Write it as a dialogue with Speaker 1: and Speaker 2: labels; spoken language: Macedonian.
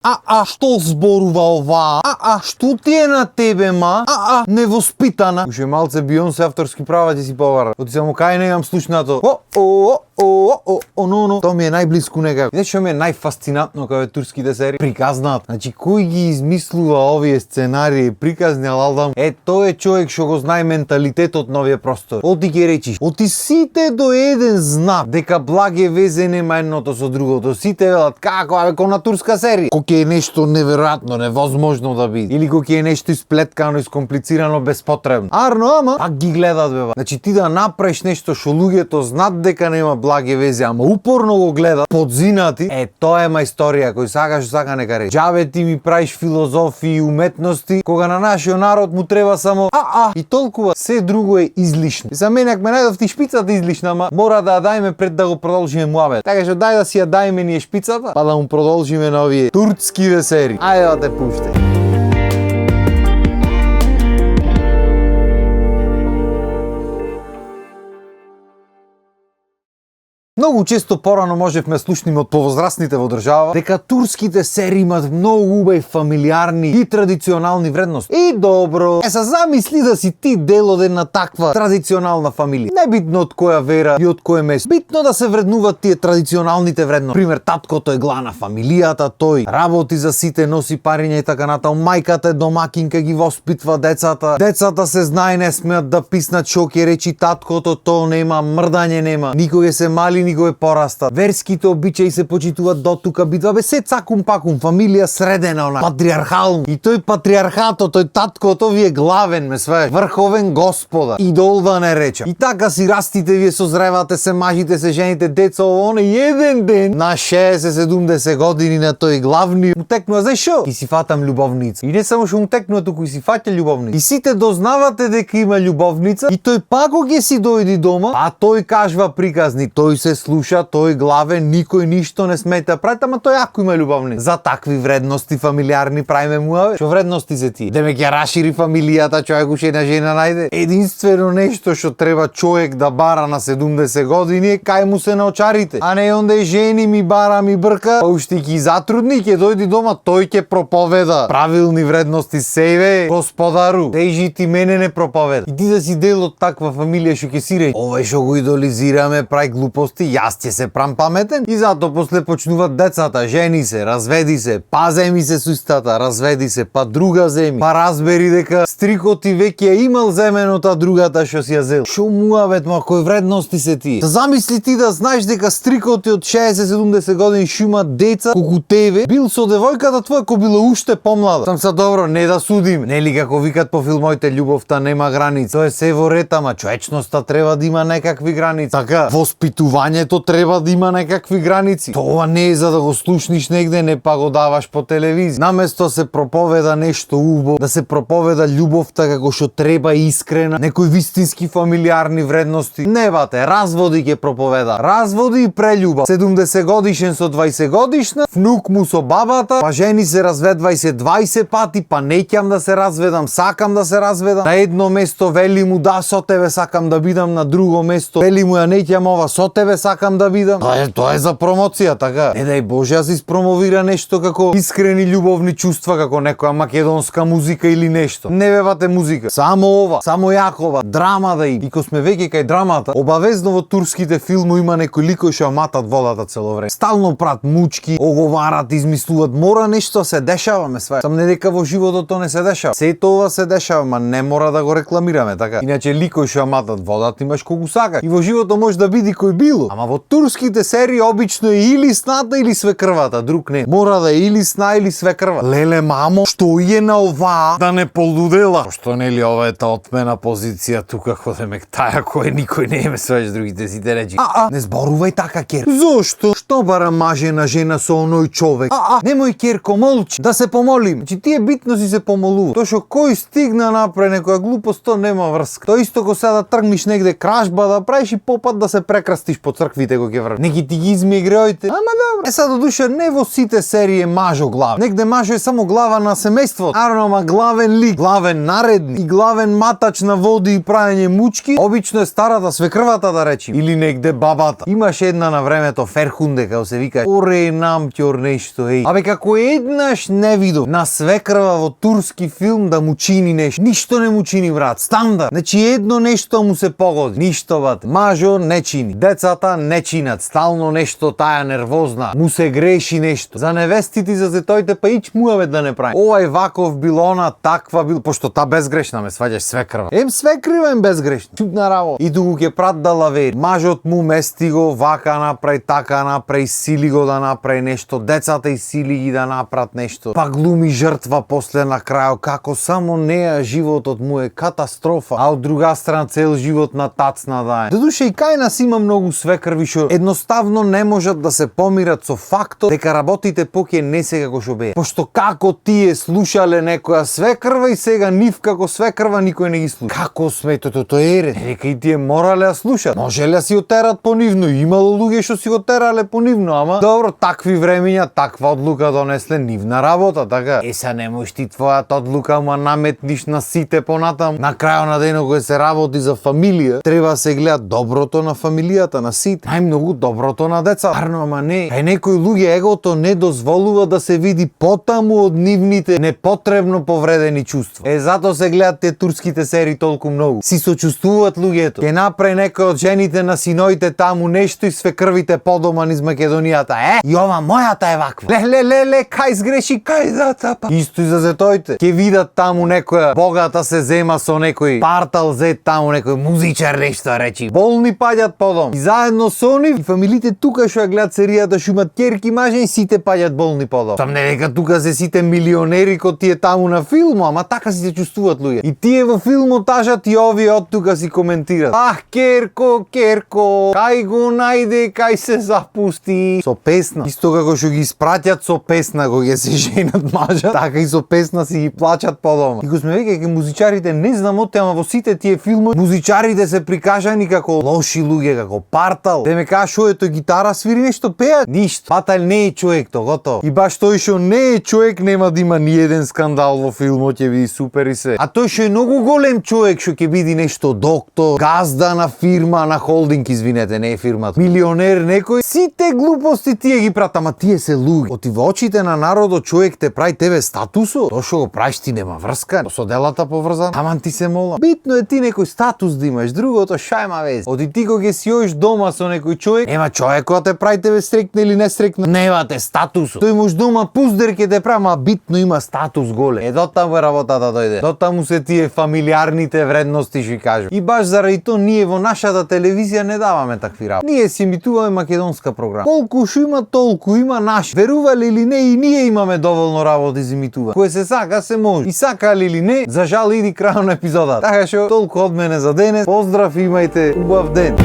Speaker 1: Што зборува ова? Што ти е на тебе, ма? Невоспитана. Уште малце Бионсе авторски права ти си повара. Оти само кај не имам слушнато. Тоа ми е најблиску некако. Знаеш што ми е најфасцинатно кај турските серии? Приказнаат. Значи, кој ги измислува овие сценарии, приказни, алдам? Тој е човек што го знае менталитетот на овие простори. Оти ќе речиш, оти сите до еден знак дека благе везе нема едното со другото. Сите велат како, ко на турска серија. Кој е нешто неверојатно, невозможно да биде. Или кој е нешто исплеткано, искомплицирано, безпотребно. Арно, ама пак ги гледат, беба. Значи ти да направиш нешто што луѓето знаат дека нема благе везе, ама упорно го гледат, подзинати, тоа е мајсторија, кој сакаш сака нека рече. Џабе ти ми правиш филозофии и уметности, кога на нашиот народ му треба само и толкува, се друго е излишно. За мене ако ме најдов ти шпицата излишна, ама мора да ја дајме пред да го продолжиме муабет. Така што дај да си ја дајме ние шпицата, па да му продолжиме на овие турскиве серии. Ајде да те пуштај. Многу често порано можевме слушниме од повозрастните во држава дека турските серии имаат многу убави фамилиарни и традиционални вредности. И добро, се замисли да си ти дел од една таква традиционална фамилија. Небитно од која вера и од кој место. Битно да се вреднуваат тие традиционалните вредности. Пример, таткото е глава на фамилијата, тој работи за сите, носи париња и така натаму. Мајката е домакинка, ги воспитва децата. Децата се знае, не смеат да писнат што ќе речи таткото, тоа нема, мрдање нема. Никога се мали, никога пораста. Верските обичаи се почитуваат до тука, битва се цакум пакум, фамилија средена, она патриархално. И тој патриархатот, тој таткото ви е главен, ме сваеш, врховен господар, идол да не речам. И така си растите, вие созревате, се мажите, се жените, деца, оно еден ден на 60-70 години на тој главни му текнува, знаеш шо? И си фатам љубовница. И не само што му текнува, туку и си фаќа љубовница. И сите дознавате дека има љубовница и тој пако ќе си дојди дома, а тој кажва приказни, тој се слуша, тој главен, никој ништо не смета прави, ама тој ако има љубовница. За такви вредности фамилиарни правиме муаве. Што вредности се тие? Деме ќе рашири фамилијата, човек уште една жена најде. Единствено нешто што треба човек да бара на 70 години е кај му се наочарите. А не онде жени ми бара, ми брка, па уште ги затрудни, ќе дојди дома, тој ќе проповеда правилни вредности себе, господару. Дежи ти мене не проповеда. И ти да си дел од таква фамилија што ќе си рече, овој што го идолизираме прави глупости, јас ќе се прам паметен. И затоа после почнуваат децата, жени се, разведи се, па земи се со истата, разведи се, па друга земи, па разбери дека стрикот ти веќе ја имал земеното, а другата што си ја зел. Шо муавет, ма кои вредности се тие? Замисли ти да знаеш дека стрикот ти од 60-70 години што има деца колку тебе, бил со девојката твоја кој била уште помлада. Сам се добро, не да судим. Нели како викат по филмоите, љубовта нема граници. Тоа е се во ред, ама човечноста треба да има некакви граници. Така, воспитувањето треба да има некакви граници. Тоа не е за да го слушниш негде, не па го даваш по телевизија. Наместо се проповеда нешто убаво, да се проповеда љубовта како што треба искрена, некои вистински фамилиарни вредности. Не бате, разводи ќе проповеда. Разводи и прељуба. 70 годишен со 20 годишна, внук му со бабата, па жени се разведвај се 20 пати, па неќам да се разведам, сакам да се разведам. На едно место вели му да со тебе сакам да бидам, на друго место вели му ја неќам ова со тебе сакам да бидам. Тоа е за промоција, така. Не дај Боже да се испромовира нешто како искрени љубовни чувства, како некоја македонска музика или нешто. Не бевате музика. Само ова, само јакова, драма да има. И кога сме веќе кај драмата, обавезно во турските филмови има некои лikoви што матат водата цело време. Стално прат мучки, оговарат, измислуваат, мора нешто се дешава, ме сваја. Сам не дека во животот тоа не се дешава. Сето ова се дешава, ма не мора да го рекламираме, така. Иначе лikoви што матат водата имаш колку сакаш. И во животот може да биде кој било. Ама во турските серии обично е или сната или свекрвата, друг не. Мора да е или сна или свекрва. Леле мамо, што е на ова да не полудела? Што нели ова е та отмена позиција тука ходеме таја кој никој не ме сваќаш другите сите речи. Не зборувај така, кер. Зошто? Што бара маже на жена со оној човек? Немој, керко, молчи. Да се помолим. Значи тие битно си се помолува. Тоа што кој стигна направи некоја глупост, тоа нема врска. Тоа исто ко сега да тргнеш негде кражба да правиш и попат да се прекрастиш по црква. црквите го ќе врат. Неки ти ги изми греоите. Ама добро. Сега додуша не во сите серии е мажо глава. Негде мажо е само глава на семејството. Наравно, ама главен лик, главен наредник и главен матач на води и праење мучки, обично е старата свекрвата да речи, или негде бабата. Имаше една на времето Ферхунде, како се вика, оре намќор нешто, еј. Абе како еднаш не видов на свекрва во турски филм да му чини нешто. Ништо не му чини, брат, стандард. Значи едно нешто му се погоди. Ништо, бат. Мажо не чини. Децата не чинат. Стално нешто таја нервозна. Му се греши нешто. За невестите и за зетоите па ич муаве да не прави. Овај ваков бил она, таква бил, пошто та безгрешна ме сваѓаш свекрва. Ем свекрива, ем безгрешна. Чудна работа. И туку ќе прат да лавери. Мажот му мести го, вака направи, така направи, сили го да направи нешто. Децата и сили ги да направат нешто. Па глуми жртва после на крајот, како само неа животот му е катастрофа, а од друга страна цел живот на тацна да е. Додуше и кај нас има многу свекрви што едноставно не можат да се помират со фактот дека работите поќе не се како што беа. Пошто како тие слушале некоја свекрва и сега нив како свекрва никој не ги слуша. Како сметото тоа е? Дека и тие морале да слушат. Можеле да си го терат понивно, имало луѓе што си го терале понивно, ама добро, такви времиња, таква одлука донесле нивна работа, така. Са не можеш ти твојата одлука ма наметниш на сите понатам. На крајот на денот кога се работи за фамилија, треба се гледа доброто на фамилијата, на сите. Најмногу доброто на деца. Арно, ама не. Кај некои луѓе егото не дозволува да се види потаму од нивните непотребно повредени чувства. Затоа се гледат те турските серии толку многу. Си сочувствуваат луѓето. Ке направи некој од жените на синоите таму нешто и свекрвите подома низ Македонијата. И ова мојата е ваква. Ле, кај сгреши, кај зацапа. Исто и за зетоите. Ке видат таму некоја богата се зема со некој партал зет таму, некој музичар нешто речи. Болни паѓат подом. И заедно со нив и фамилите тука што ја гледат серијата што имат ќерки мажи, сите паѓат болни подом. Там не дека тука се сите милионери ко тие таму на филмот, ама така си се чувствуваат луѓе. И тие во филмот тажат и овие од тука си коментират. Керко, кај го најде, кај се запусти. Со песна. Исто како што ги испраќат со песна кога ќе се женат мажа, така и со песна си ги плачат подома. И го сме веќе музичарите не знам од ама во сите тие филми музичарите се прикажани како лоши луѓе, како партал. Те ме кажа шо е тој гитара свири нешто пеат. Ништо. Патал не е човек то, готово. И баш тој што не е човек нема да има ни еден скандал во филмот, ќе биде супер и се. А тој што е многу голем човек што ќе биде нешто доктор, газда на фирма, на холдинг, извинете, не е фирмата. Милионер некој, сите глупости тие ги прат, ама тие се луѓе. Оти во очите на народот човек те прави тебе статусо. Тоа што го правиш ти нема врска со делата поврзан. Аман ти се молам. Битно е ти некој статус да имаш, другото шајма вез. Оти ти кога ќе си оиш дома со некој човек, ема човекот те прави тебе срекна или не срекна, немате статусо. Тој може дома пуздер ќе те прави, ама битно има статус голем. Дотаму е работата дојде. Дотаму се тие фамилиарните вредности што кажу. И баш заради тоа ние во нашата телевизија не даваме такви работи. Ние си емитуваме македонска програма. Колку шо има, толку има наш. Верувале или не, и ние имаме доволно работи за емитување. Кое се сака, се може. И сакале или не, за жал иди крајот на епизодата. Така што толку од мене за денес. Поздрав, имајте убав ден.